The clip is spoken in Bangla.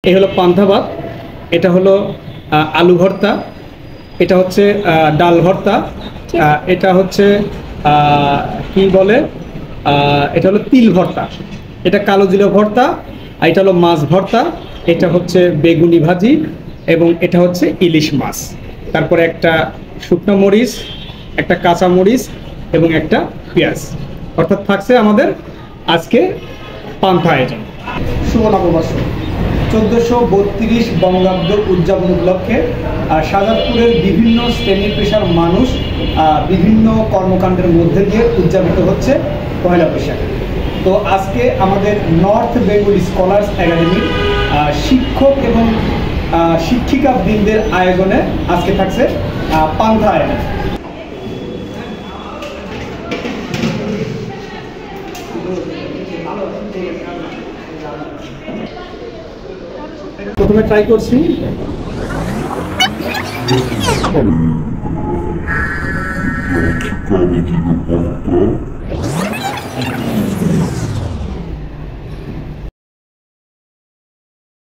এই হলো পান্তা ভাত, এটা হলো আলু ভর্তা, এটা হচ্ছে ডাল ভর্তা, এটা হচ্ছে কি বলে এটা হলো তিল ভর্তা, এটা কালো জিরা ভর্তা, আর এটা হলো মাছ ভর্তা, এটা হচ্ছে বেগুনি ভাজি এবং এটা হচ্ছে ইলিশ মাছ। তারপরে একটা শুকনো মরিচ, একটা কাঁচা মরিচ এবং একটা পেঁয়াজ, অর্থাৎ থাকছে আমাদের আজকে পান্তা আয়োজন। শুভ নববর্ষ 1432 বঙ্গাব্দ উদযাপন উপলক্ষে শাহজাদপুরের বিভিন্ন শ্রেণী পেশার মানুষ বিভিন্ন কর্মকাণ্ডের মধ্যে দিয়ে উদযাপিত হচ্ছে পয়লা বৈশাখ। তো আজকে আমাদের নর্থ বেঙ্গল স্কলার্স একাডেমির শিক্ষক এবং শিক্ষিকা বৃন্দের আয়োজনে আজকে থাকছে পান্তা আয়োজন। প্রথমে ট্রাই করছি।